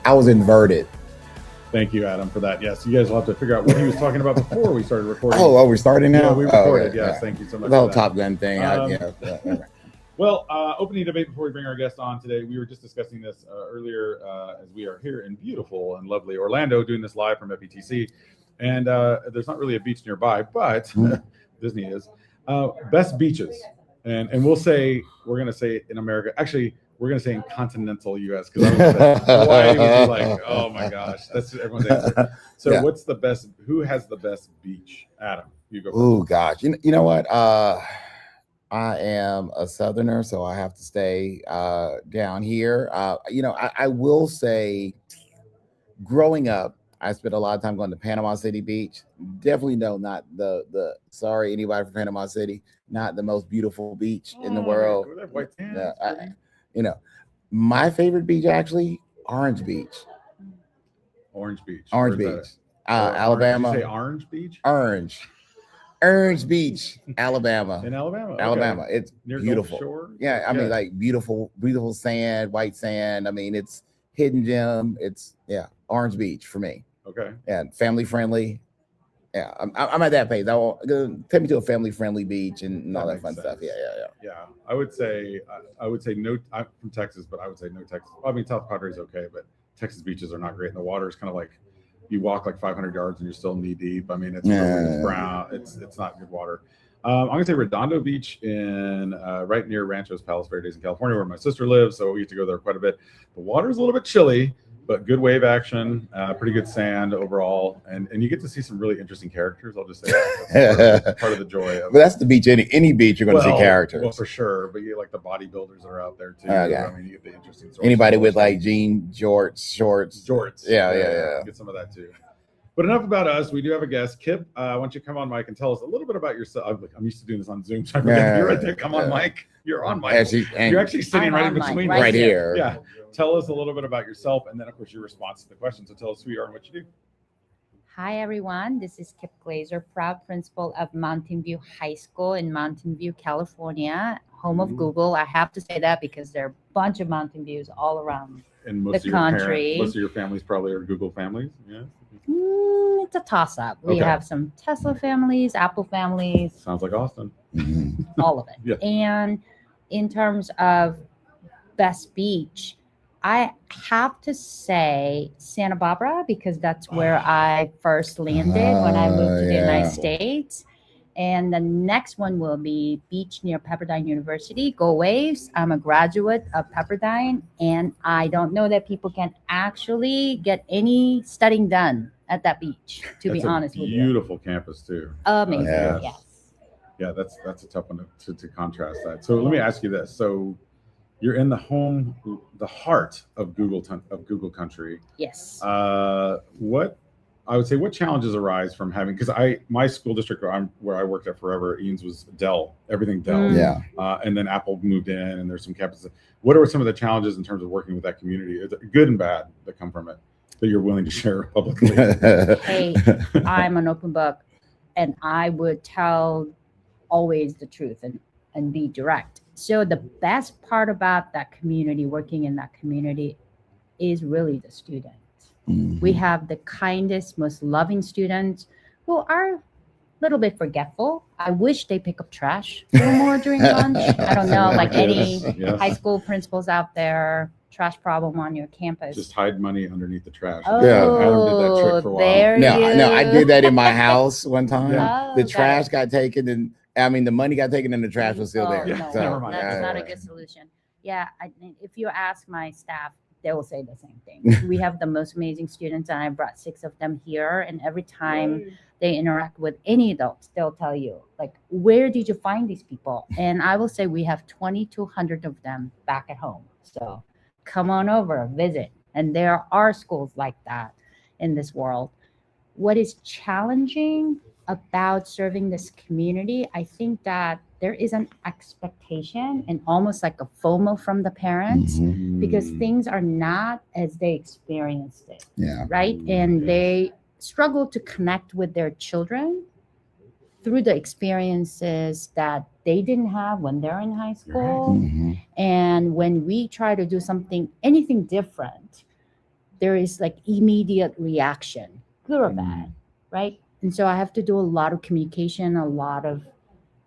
I was inverted. Thank you, Adam, for that. Yes, you guys will have to figure out what he was talking about before we started recording. Oh, we're starting now? Yeah, we recorded. Okay, yes, yeah. Thank you so much. The whole for that. Top Gun thing. Well, opening debate before we bring our guest on today. We were just discussing this earlier as we are here in beautiful and lovely Orlando doing this live from FETC. And there's not really a beach nearby, but Disney is. Best beaches. And we're going to say in America. Actually, we're going to say in continental U.S. because Hawaii would be like, oh my gosh, that's everyone's answer. So what's the best? Who has the best beach? Adam, you go first. Oh gosh, you know what? I am a Southerner, so I have to stay down here. I will say, growing up, I spent a lot of time going to Panama City Beach. Definitely not the sorry anybody from Panama City, not the most beautiful beach in the world. White sand, my favorite beach actually, Orange Beach. Orange Beach. Alabama. Did you say Orange Beach? Orange Beach, Alabama. In Alabama. Alabama. Okay. It's near beautiful. Gulf Shore? Yeah, I mean, like beautiful sand, white sand. I mean, it's hidden gem. It's Orange Beach for me. Okay. And family friendly. Yeah, I'm at that page. Take me to a family friendly beach and all that fun stuff. Yeah. I would say no. I'm from Texas, but I would say no Texas. I mean, South Padre is okay, but Texas beaches are not great. And the water is kind of like you walk like 500 yards and you're still knee deep. I mean, it's brown. It's not good water. I'm gonna say Redondo Beach in right near Ranchos Palos Verdes in California, where my sister lives. So we used to go there quite a bit. The water is a little bit chilly, but good wave action, pretty good sand overall, and you get to see some really interesting characters. I'll just say that's part of the joy of. But that's the beach. Any beach, you're going to see characters. Well, for sure. But you get like the bodybuilders that are out there too. I mean, you get the interesting. Anybody with like jean shorts. Yeah. Get some of that too. But enough about us. We do have a guest, Kip. Why don't you come on mic and tell us a little bit about yourself? I'm used to doing this on Zoom, so I forget. You're right there. Come on, mic. You're on mic. You're actually sitting right in between, right here. Yeah. Tell us a little bit about yourself, and then, of course, your response to the question. So tell us who you are and what you do. Hi, everyone. This is Kip Glazer, proud principal of Mountain View High School in Mountain View, California, home of Google. I have to say that because there are a bunch of Mountain Views all around the country. Most of your families probably are Google families. Yeah. It's a toss-up. We have some Tesla families, Apple families. Sounds like Austin. All of it. Yeah. And in terms of best beach, I have to say Santa Barbara because that's where I first landed when I moved to the United States. And the next one will be beach near Pepperdine University. Go Waves. I'm a graduate of Pepperdine, and I don't know that people can actually get any studying done at that beach, to be honest with you. Beautiful campus too. Amazing, yes. Yeah, that's a tough one to contrast that. So let me ask you this. So you're in the heart of Google country. Yes. What challenges arise from having, because my school district where I worked at forever, Eanes, was Dell, everything Dell. Yeah. And then Apple moved in, and there's some campuses. What are some of the challenges in terms of working with that community, good and bad, that come from it, that you're willing to share publicly? Hey, I'm an open book, and I would tell always the truth and be direct. So the best part about that community, working in that community, is really the students. We have the kindest, most loving students who are a little bit forgetful. I wish they pick up trash a little more during lunch. I don't know, like any high school principals out there, trash problem on your campus. Just hide money underneath the trash. Oh, Adam did that trick for a while. No, I did that in my house one time. Yeah. The trash got taken, and the money got taken, and the trash was still there. No, so, never mind. That's not a good solution. Yeah, if you ask my staff, they will say the same thing. We have the most amazing students, and I brought 6 of them here. And every time they interact with any adults, they'll tell you, like, where did you find these people? And I will say we have 2,200 of them back at home. So come on over, visit. And there are schools like that in this world. What is challenging about serving this community, I think that there is an expectation and almost like a FOMO from the parents because things are not as they experienced it. Yeah. Right. And they struggle to connect with their children through the experiences that they didn't have when they're in high school. And when we try to do anything different, there is like immediate reaction, good or bad, right? And so I have to do a lot of communication, a lot of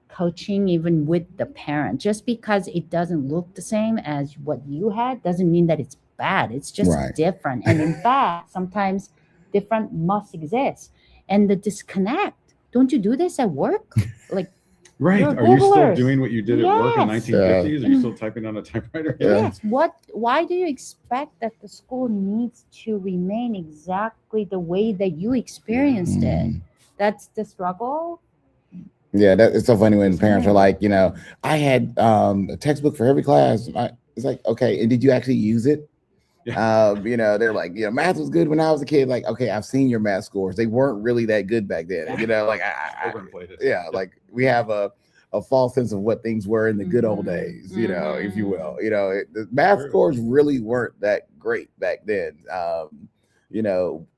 coaching, even with the parent. Just because it doesn't look the same as what you had doesn't mean that it's bad. It's just Right. different. And in fact, sometimes different must exist. And the disconnect. Don't you do this at work? Like, Right. You're Are you still Googlers. doing what you did at work in Yes. 1950s? Are you still typing on a typewriter? Yeah. yes, why do you expect that the school needs to remain exactly the way that you experienced it? Mhm. That's the struggle. Yeah, that it's so funny when parents are Yeah. like, I had a textbook for every class. It's like, okay, and did you actually use it? They're like, math was good when I was a kid. Like, okay, I've seen your math scores. They weren't really that good back then. Like Overinflated. like we have a false sense of what things were in the good old Mhm. days, if you will. Mhm. The math True. scores really weren't that great back then.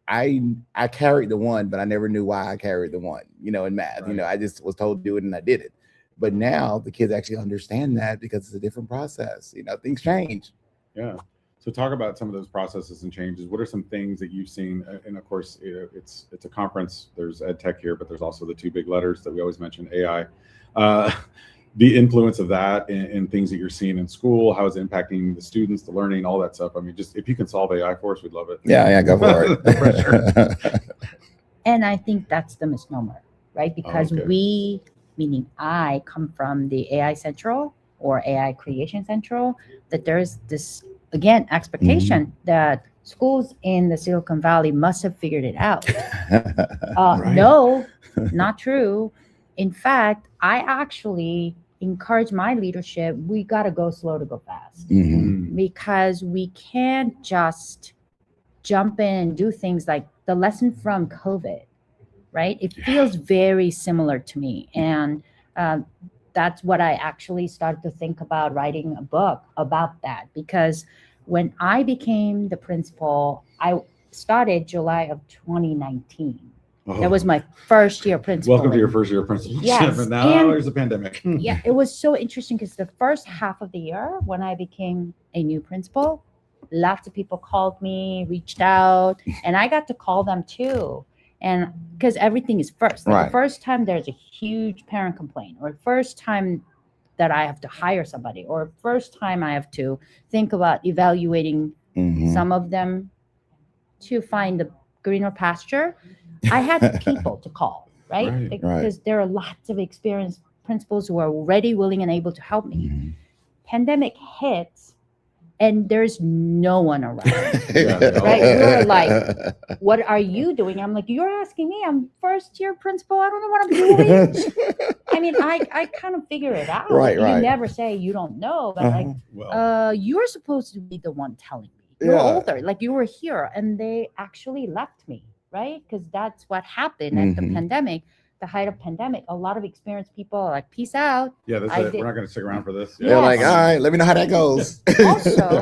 I carried the one, but I never knew why I carried the one, in math. Right. I just was told to do it and I did it. But now the kids actually understand that because it's a different process. Things change. Yeah. So talk about some of those processes and changes. What are some things that you've seen? And of course, it's a conference. There's ed tech here, but there's also the two big letters that we always mention, AI. The influence of that in things that you're seeing in school, how it's impacting the students, the learning, all that stuff. I mean, just if you can solve AI for us, we'd love it. Yeah, go for it. No pressure. And I think that's the misnomer, right? Because Okay. we, meaning I, come from the AI Central or AI Creation Central, that there's this, again, expectation that schools in the Silicon Valley must have figured it out. Right. No, not true. In fact, I actually encourage my leadership, we got to go slow to go fast. Mhm. Because we can't just jump in and do things like the lesson from COVID, right? It feels very similar to me. And that's what I actually started to think about writing a book about that. Because when I became the principal, I started July of 2019. That was my first year principal. Welcome to your first year of principalship. Yes, And now and- there's a pandemic. Yeah, it was so interesting because the first half of the year when I became a new principal, lots of people called me, reached out, and I got to call them too. And because everything is first. Like Right. the first time there's a huge parent complaint, or first time that I have to hire somebody, or first time I have to think about evaluating Mhm. some of them to find the greener pasture, I had people to call, right? Right, Because there are lots of experienced principals who are ready, willing, and able to help me. Mhm. Pandemic hits, and there's no one around. Yeah, they all- Right? We're like, what are you doing? I'm like, you're asking me. I'm first year principal. I don't know what I'm doing. I mean, I kind of figure it out. Right, You right. never say you don't know, but Uh-huh. Well, you're supposed to be the one telling me. You're Yeah. older, like you were here, and they actually left me, right? Because that's what happened at the Mhm. pandemic, the height of pandemic. A lot of experienced people are like, peace out. yeah, that's I it. did- We're not going to stick around for this. They're like, Yes. all right, let me know how that goes. Also,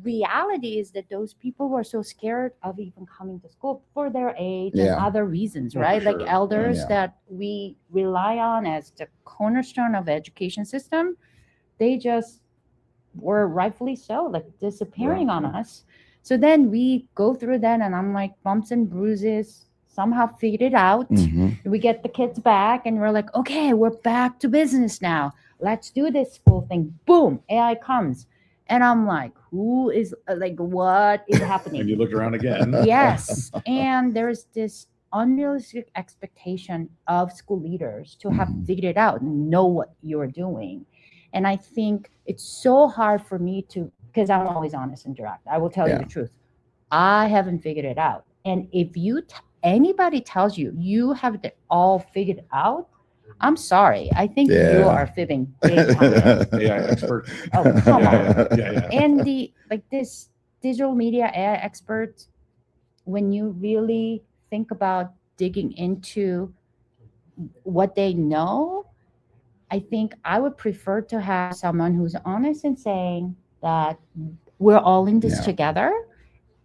reality is that those people were so scared of even coming to school for their age and Yeah. other reasons, Yeah, right? for Like sure. elders Yeah. that we rely on as the cornerstone of the education system, they just were rightfully so, like disappearing on Yeah. us. So then we go through that, and I'm like bumps and bruises, somehow figured it out. Mhm. We get the kids back, and we're like, okay, we're back to business now. Let's do this school thing. Boom, AI comes. And I'm like, who is like, what is happening? And you looked around again. Yes. And there's this unrealistic expectation of school leaders to have Mhm. figured it out and know what you're doing. And I think it's so hard for me to, because I'm always honest and direct. I will tell you Yeah. the truth. I haven't figured it out. And if anybody tells you you have it all figured out, I'm sorry. I think you Yeah. are fibbing big time. AI expert. Oh, come on. Yeah. And this digital media AI expert, when you really think about digging into what they know, I think I would prefer to have someone who's honest and saying that we're all in this Yeah. together,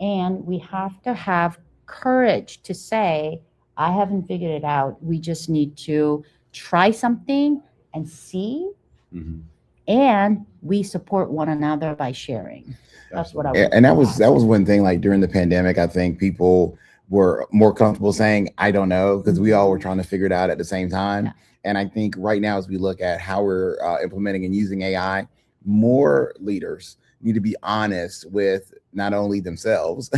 and we have to have courage to say, I haven't figured it out. We just need to try something and see. Mhm. and we support one another by sharing. That's what I would. And that was one thing. Like during the pandemic, I think people were more comfortable saying I don't know, because we all were trying to figure it out at the same time. Yeah. And I think right now, as we look at how we're implementing and using AI, more leaders need to be honest with not only themselves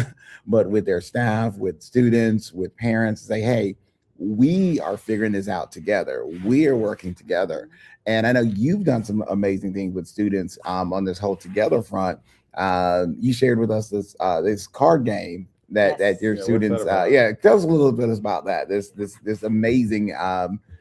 but with their staff, with students, with parents. Say, hey, we are figuring this out together, we are working together. And I know you've done some amazing things with students on this whole together front. You shared with us this card game that Yes. your Yeah, what's that students. about? Yeah, tell us a little bit about that. This amazing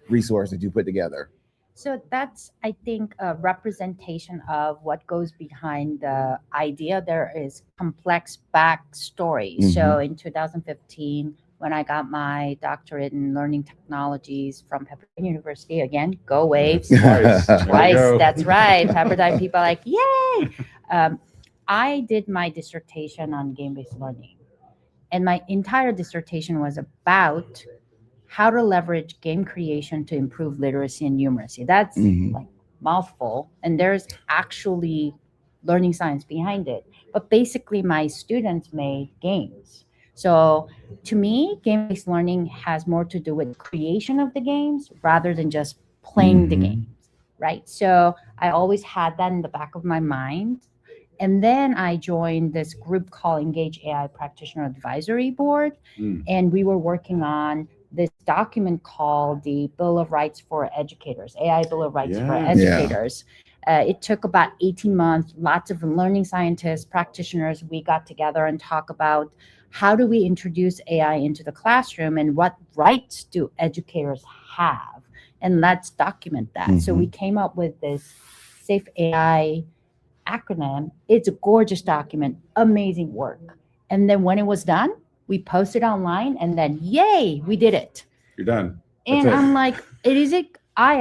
resource that you put together. So that's, I think, a representation of what goes behind the idea. There is complex backstory. So in 2015, when I got my doctorate in learning technologies from Pepperdine University, again, go Waves. Twice. There you Twice. go. That's right. Pepperdine people are like, yay! Um, I did my dissertation on game-based learning, and my entire dissertation was about how to leverage game creation to improve literacy and numeracy. That's Mhm. like mouthful, and there's actually learning science behind it. But basically, my students made games. So to me, game-based learning has more to do with creation of the games rather than just playing the Mhm. games, right? So I always had that in the back of my mind. And then I joined this group called Engage AI Practitioner Advisory Board, Mm. and we were working on this document called the Bill of Rights for Educators, AI Bill of Rights for Yeah. Educators. It took about 18 months. Lots of learning scientists, practitioners, we got together and talk about how do we introduce AI into the classroom and what rights do educators have, and let's document that. So we came up with this Safe AI acronym. It's a gorgeous document, amazing work. And then when it was done, we posted online, and then yay, we did it. You're done. That's And it. I'm like, it is it. I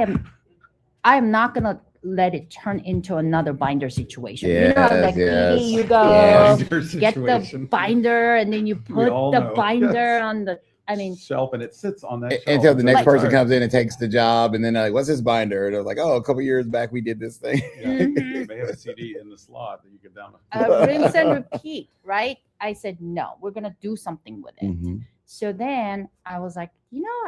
am not gonna let it turn into another binder situation. You know, I'm like, Yes, Edie, you yes, go yes. Binder get the situation. binder, and then you put all the know. binder Yes. on the. I mean, Shelf, and it sits on that shelf Until the next it's person retired. comes in and takes the job, and then they're like, "What's this binder?" And they're like, "Oh, a couple years back we did this thing." Yeah. Mhm. They have a CD in the slot that you can download. rinse and repeat, right? I said, no, we're gonna do something with it. Mhm. So then I was like,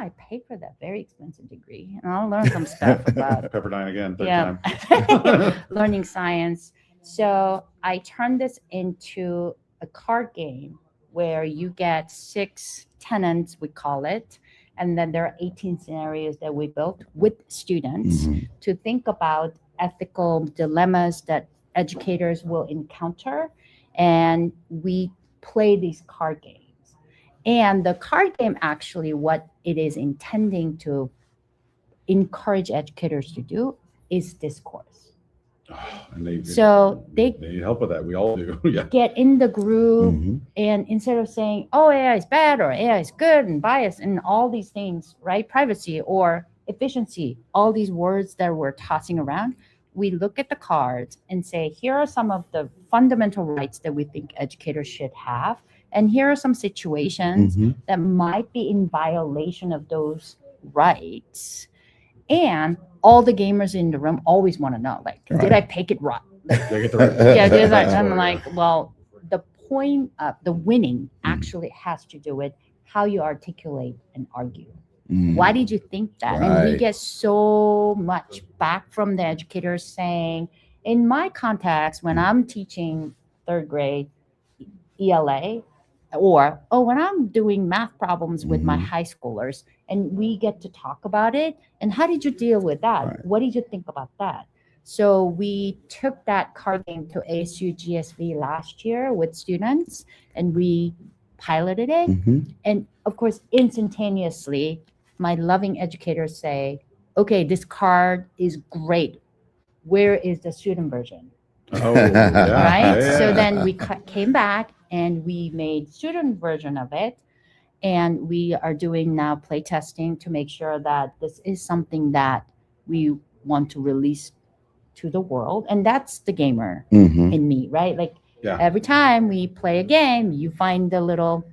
I paid for that very expensive degree, and I'll learn some stuff about Pepperdine again, third yeah time. learning science. So I turned this into a card game where you get 6 tenants, we call it, and then there are 18 scenarios that we built with students Mhm. to think about ethical dilemmas that educators will encounter, and we play these card games. And the card game, actually, what it is intending to encourage educators to do is discourse. And they So they need help with that. We all do. Yeah. get in the groove, Mhm. and instead of saying, oh, AI is bad or AI is good and biased and all these things, right? Privacy or efficiency, all these words that we're tossing around, we look at the cards and say, here are some of the fundamental rights that we think educators should have. And here are some situations Mhm. that might be in violation of those rights. And all the gamers in the room always want to know, like, did Right. I pick it right? They get the right. Yeah, there's like, That's I'm what, like, yeah. well, the point of the winning Mm. actually has to do with how you articulate and argue. Mm. Why did you think that? And we Right. get so much back from the educators saying, in my context, when I'm teaching third grade ELA, or when I'm doing math problems with my Mhm. high schoolers, and we get to talk about it, and how did you deal with that? Right. What did you think about that? So we took that card game to ASU GSV last year with students, and we piloted it. Mhm. And of course, instantaneously, my loving educators say, okay, this card is great. Where is the student version? Oh, yeah. Right? Yeah, So yeah. then we came back and we made student version of it. And we are doing now play testing to make sure that this is something that we want to release to the world. And that's the gamer Mhm. in me, right? Like Yeah. every time we play a game, you find the little,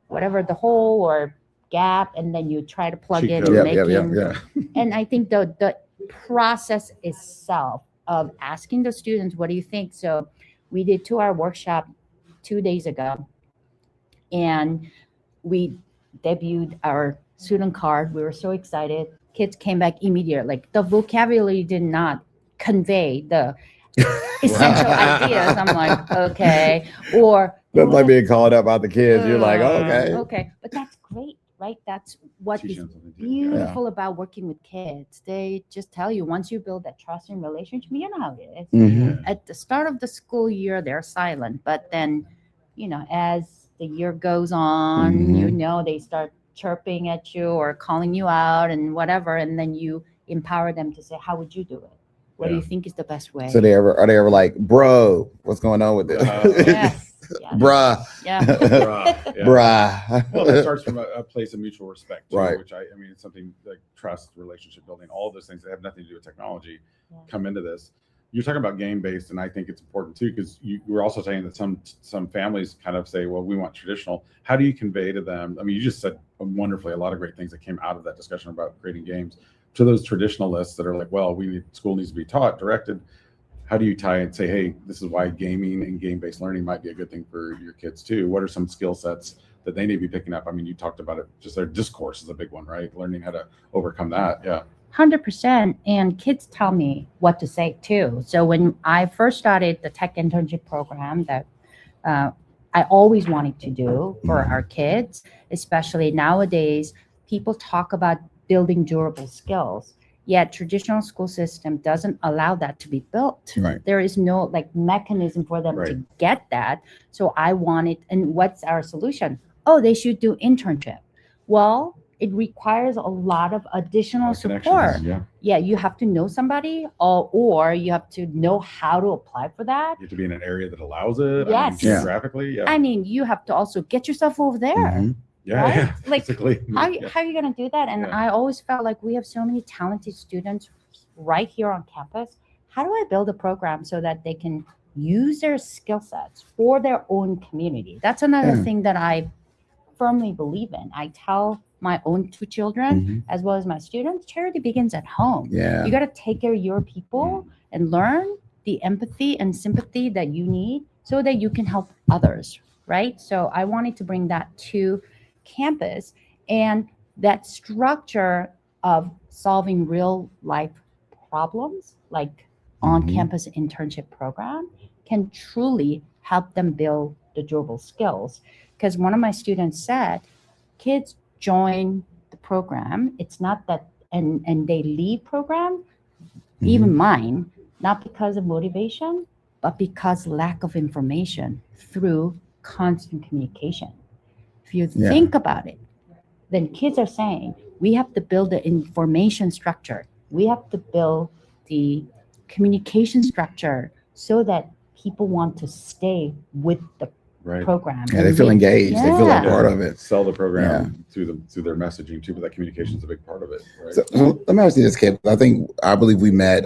whatever, the hole or gap, and then you try to plug Cheat it code. and Yep, yep, making. yep, Yeah. And I think the process itself of asking the students, what do you think? So we did 2-hour workshop 2 days ago, and we debuted our student card. We were so excited. Kids came back immediately. Like the vocabulary did not convey the essential ideas. I'm like, okay. Or That's like being called up about the kids. You're like, okay. Okay. But that's great, right? That's what Teach is them something too. Yeah. beautiful about working with kids. They just tell you, once you build that trust and relationship, you know how it is. Mhm. At the start of the school year, they're silent. But then, as the year goes on, Mhm. they start chirping at you or calling you out and whatever. And then you empower them to say, how would you do it? What do you think is the best way? So are they ever like, bro, what's going on with this? Yes. Bruh. Yeah. Bruh, yeah. Bruh. Well, that starts from a place of mutual respect, too, Right. which I mean, it's something like trust, relationship building, all those things that have nothing to do with technology Yeah. come into this. You're talking about game based, and I think it's important too, because you were also saying that some families kind of say, well, we want traditional. How do you convey to them? I mean, you just said wonderfully a lot of great things that came out of that discussion about creating games to those traditionalists that are like, well, school needs to be taught, directed. How do you tie and say, hey, this is why gaming and game-based learning might be a good thing for your kids too? What are some skill sets that they need to be picking up? I mean, you talked about it, just their discourse is a big one, right? Learning how to overcome that. Yeah. 100%. And kids tell me what to say too. So when I first started the tech internship program that I always wanted to do for our kids, especially nowadays, people talk about building durable skills. Yet traditional school system doesn't allow that to be built. Right. There is no mechanism for them to Right. get that. So I wanted, and what's our solution? Oh, they should do internship. Well, it requires a lot of additional support. Connections, yeah. Yeah, you have to know somebody, or you have to know how to apply for that. You have to be in an area that allows it. Yes. I mean, Yeah. geographically. Yeah. I mean, you have to also get yourself over there. Mhm. Yeah. right? Yeah. Like, Basically. How Yeah. are you going to do that? And Yeah. I always felt like we have so many talented students right here on campus. How do I build a program so that they can use their skill sets for their own community? That's another Yeah. thing that I firmly believe in. I tell my own 2 children, Mhm. as well as my students, charity begins at home. Yeah. You got to take care of your people and learn the empathy and sympathy that you need so that you can help others, right? So I wanted to bring that to campus, and that structure of solving real life problems, like on-campus internship program, can truly help them build the durable skills. Because one of my students said, kids join the program, it's not that, and they leave program, even mine, not because of motivation, but because lack of information through constant communication. If you Yeah. think about it, then kids are saying, we have to build the information structure. We have to build the communication structure so that people want to stay with the Right. program. Yeah, they feel engaged. They feel like Yeah. part of it. Sell the program through their messaging too, but that communication is a big part of it. Right. So let me ask you this, Kip. I believe we met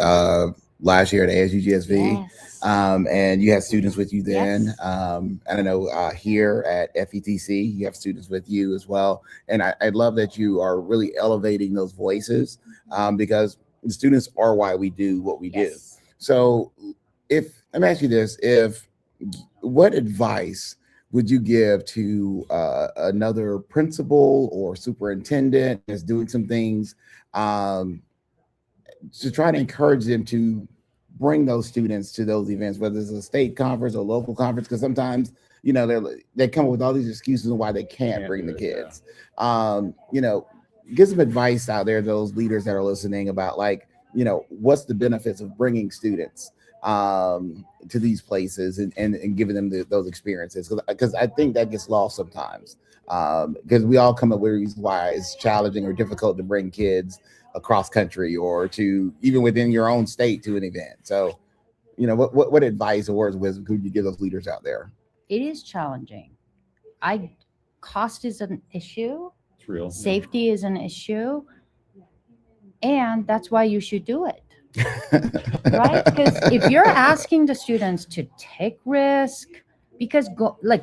last year at ASUGSV. Yes. And you had students with you then. Yes. And I know here at FETC, you have students with you as well. And I love that you are really elevating those voices because the students are why we do what we do. Yes. So let me ask you this, what advice would you give to another principal or superintendent that's doing some things to try to encourage them to bring those students to those events, whether it's a state conference or local conference? Because sometimes, they come up with all these excuses on why they can't bring the kids. Give some advice out there to those leaders that are listening about what's the benefits of bringing students to these places and giving them those experiences, because I think that gets lost sometimes because we all come up with reasons why it's challenging or difficult to bring kids across country or to even within your own state to an event. So what advice or words of wisdom could you give those leaders out there? It is challenging. Cost is an issue. It's real. Safety is an issue, and that's why you should do it. Right? Because if you're asking the students to take risk, because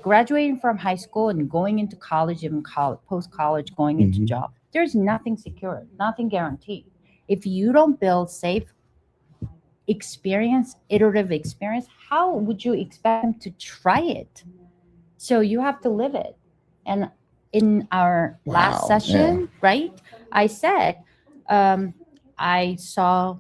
graduating from high school and going into college, even post-college, going into job, there's nothing secure, nothing guaranteed. If you don't build safe iterative experience, how would you expect them to try it? So you have to live it. And in our last Wow. session, right, I said, I saw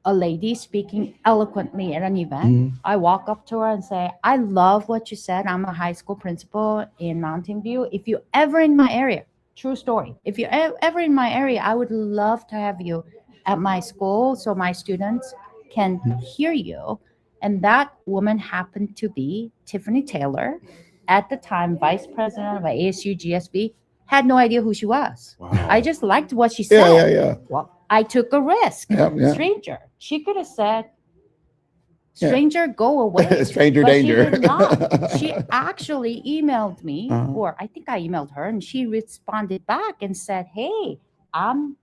a lady speaking eloquently at an event. Mhm. I walk up to her and say, I love what you said. I'm a high school principal in Mountain View. If you ever in my area, true story, if you ever in my area, I would love to have you at my school so my students can hear you. And that woman happened to be Tiffany Taylor, at the time vice president of ASU GSB, had no idea who she was. Wow. I just liked what she Yeah, said. yeah. Well, I took a risk. Yeah, yeah. Stranger. She could have said, Yeah. stranger, go away. Stranger But danger. she did not. She actually emailed me, Uh-huh. or I think I emailed her, and she responded back and said, hey, I'm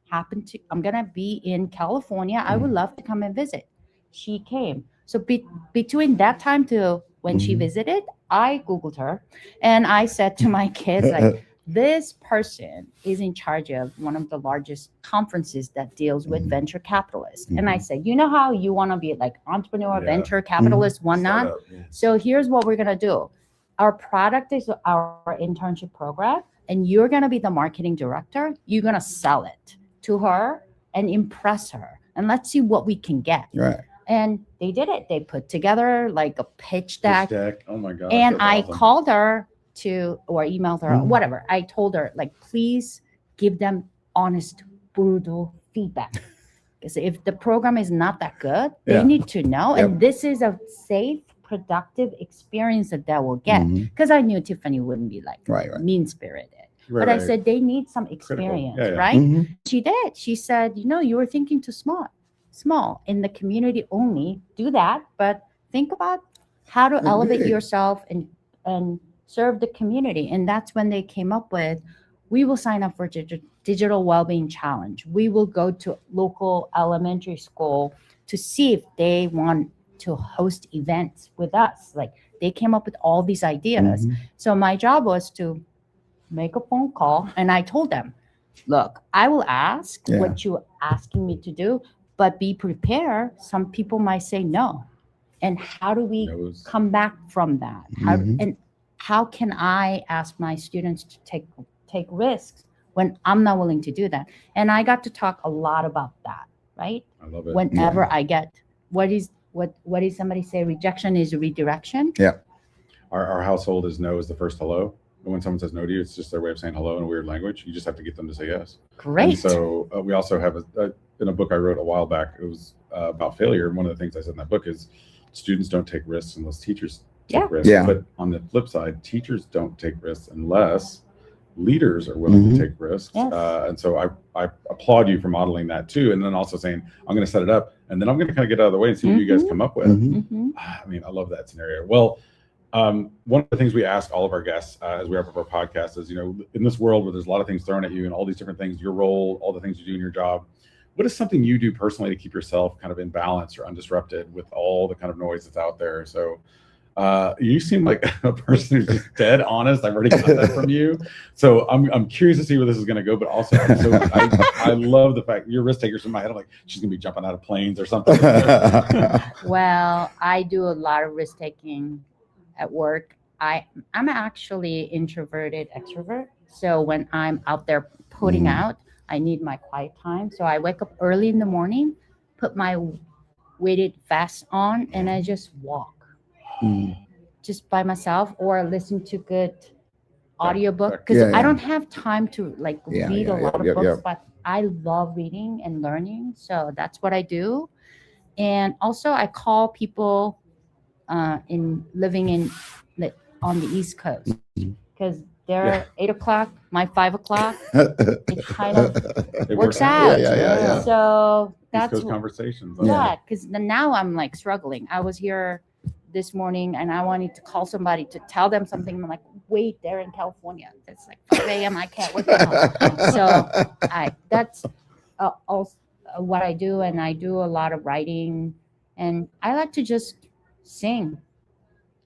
gonna be in California. I would love to come and visit. She came. So between that time to when she Mhm. visited, I Googled her and I said to my kids, like, this person is in charge of one of the largest conferences that deals with Mhm. venture capitalists. And I Mhm. said, you know how you want to be like entrepreneur, Yeah. venture capitalist, whatnot? Startup, yeah. So here's what we're gonna do. Our product is our internship program, and you're gonna be the marketing director. You're gonna sell it to her and impress her, and let's see what we can get. Right. And they did it. They put together like a pitch deck, Oh my gosh. and that's I awesome. called her or emailed her, Mhm. whatever. I told her, like, please give them honest, brutal feedback. Because if the program is not that good, they Yeah. need to know. Yep. And this is a safe, productive experience that they will get. Mhm. Because I knew Tiffany wouldn't be like Right, right. mean spirited. Right, But I right. said they need some Critical. experience, Yeah, yeah. right? Mhm. She did. She said, you were thinking too small in the community only. Do that, but think about how to elevate big. yourself and serve the community. And that's when they came up with, we will sign up for digital well-being challenge. We will go to local elementary school to see if they want to host events with us. Like, they came up with all these ideas. Mhm. So my job was to make a phone call, and I told them, look, I will ask Yeah. what you're asking me to do, but be prepared. Some people might say no. And how do we Knows. come back from that? Mhm. How can I ask my students to take risks when I'm not willing to do that? And I got to talk a lot about that, right? I love it. Whenever I get what did somebody say? Rejection is redirection. Our household is no is the first hello. And when someone says no to you, it's just their way of saying hello in a weird language. You just have to get them to say yes. Great. And so we also have in a book I wrote a while back. It was about failure. And one of the things I said in that book is students don't take risks unless teachers take risks. Yeah. But on the flip side, teachers don't take risks unless leaders are willing Mhm. to take risks. Yes. And so I applaud you for modeling that too. And then also saying, I'm going to set it up and then I'm going to kind of get out of the way and see what you guys Mhm. come up with. Mhm. Mhm. I mean, I love that scenario. Well, one of the things we ask all of our guests as we wrap up our podcast is, in this world where there's a lot of things thrown at you and all these different things, your role, all the things you do in your job, what is something you do personally to keep yourself kind of in balance or undisrupted with all the kind of noise that's out there? So you seem like a person who's just dead honest. I've already got that from you. So I'm curious to see where this is going to go, but also I love the fact you're risk takers in my head. I'm like, she's going to be jumping out of planes or something. Well, I do a lot of risk taking at work. I'm actually introverted extrovert. So when I'm out there putting out, I need my quiet time. So I wake up early in the morning, put my weighted vest on, and I just walk Mhm. just by myself or listen to good audiobook back- because Yeah, yeah. I don't have time to Yeah, read yeah, a lot of yep, books, yep. but I love reading and learning. So that's what I do. And also I call people living on the East Coast because they're Yeah. 8 o'clock, my 5 o'clock. It kind of It works out. Yeah. So East that's Coast what, conversations. yeah, because now I'm like struggling. I was here this morning and I wanted to call somebody to tell them something. I'm like, wait, they're in California. It's like 5 a.m. I can't work from home. So that's also what I do. And I do a lot of writing and I like to just sing.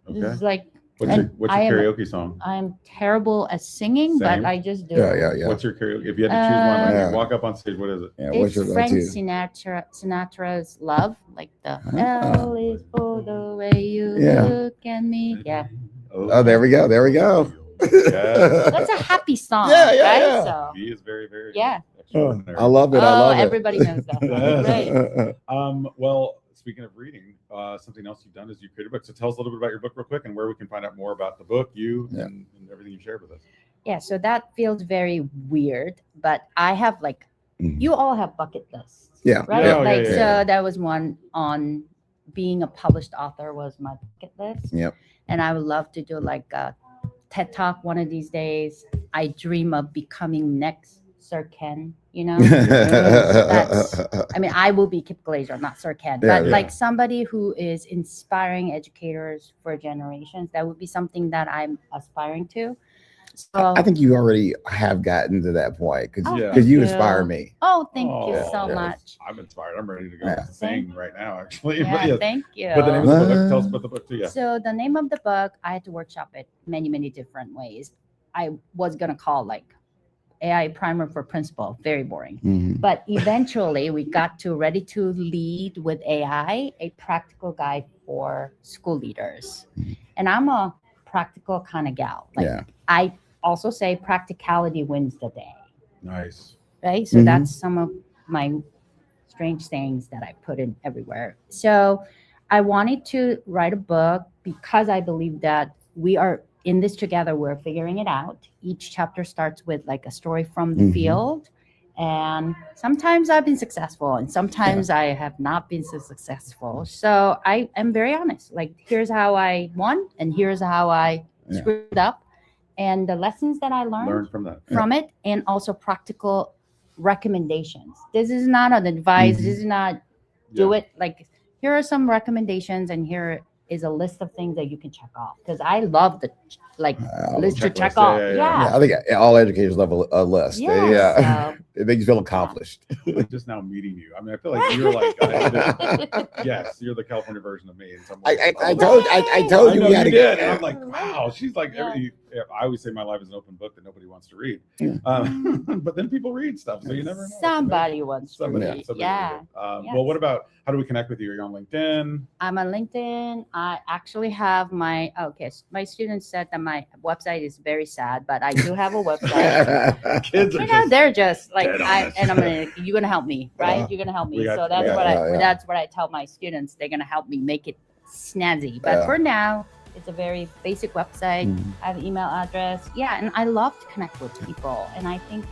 This Okay. is like What's And your I am- karaoke song? I'm terrible at singing, Same. but I just do. Yeah. What's your karaoke? If you had to choose one, like Yeah. you walk up on stage, what is it? Yeah, what's It's your Frank go-to? Sinatra's "Love," like the Ah. L is for the way you Yeah. look at me. Yeah, Oh, there we go. There we go. Yeah. that's a happy song, Yeah, right? yeah. So He is very, very Yeah. extraordinary. I love it. I love it. everybody knows that. Yes. Right. Well, speaking of reading, something else you've done is you created a book. So tell us a little bit about your book real quick and where we can find out more about the book, you, Yeah. and everything you shared with us. Yeah, so that feels very weird, but I have like, Mhm. you all have bucket lists, Yeah. right? Yeah, like, yeah. so that was one on being a published author was my bucket list. Yep. And I would love to do like a TED Talk one of these days. I dream of becoming next Sir Ken, you know? I mean, I will be Kip Glazer, not Sir Ken, Yeah, but yeah. like somebody who is inspiring educators for generations. That would be something that I'm aspiring to. So, I think you already have gotten to that point because Oh, Yeah. thank you inspire me. Oh, thank you Oh, so yes. much. I'm inspired. I'm ready to go Yeah. sing right now, actually. Yeah, But, yes. thank you. But the name of the book, tell us about the book too. Yeah. So the name of the book, I had to workshop it many different ways. I was gonna call like AI Primer for Principal, very boring. Mhm. But eventually we got to Ready to Lead with AI, a practical guide for school leaders. And I'm a practical kind of gal. Like Yeah. I also say practicality wins the day, Nice. right? So Mhm. that's some of my strange things that I put in everywhere. So I wanted to write a book because I believe that we are in this together. We're figuring it out. Each chapter starts with like a story from the Mhm. field. And sometimes I've been successful and sometimes I have not been so successful. So I am very honest. Like, here's how I won and here's how I Yeah. screwed up. And the lessons that I Learn learned from that. from it, and also practical recommendations. This is not an advice. Mhm. This is not do Yeah. it. Like, here are some recommendations, and here is a list of things that you can check off. Because I love the list to checklist. check Yeah, off. yeah, Yeah. yeah. Yeah, I think all educators love a list. Yeah, Yeah. so- It makes you feel accomplished. Like just now meeting you. I mean, I feel like you're like, yes, you're the California version of me. In some ways. I told I you know we had you to did. get. And I'm like, wow, she's like Yeah. I always say my life is an open book that nobody wants to read. Yeah. But then people read stuff, so you never know. Somebody wants to Somebody, read. somebody Yeah. read it. Yes. Well, what about how do we connect with you? Are you on LinkedIn? I'm on LinkedIn. I actually have my my students said that my website is very sad, but I do have a website. Kids are You know, just they're just like dead I honest. and I'm gonna you're gonna help me, right? Uh, You're gonna help we me. got- So that's we got- what yeah. that's what I tell my students. They're gonna help me make it snazzy. But Yeah. for now, it's a very basic website. Mhm. I have an email address. Yeah, and I love to connect with people. And I think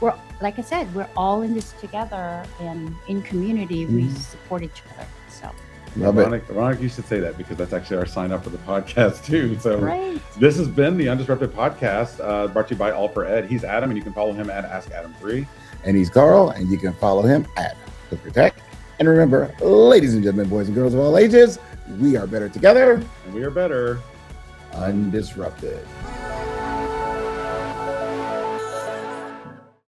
we're like I said, we're all in this together, and in community we Mhm. support each other. So Love it. Veronica, you should say that because that's actually our sign up for the podcast too. So great. this has been the Undisrupted Podcast, brought to you by All for Ed. He's Adam, and you can follow him at AskAdam3. And he's Carl, and you can follow him at Hooker Tech. And remember, ladies and gentlemen, boys and girls of all ages, we are better together, And we are better. undisrupted.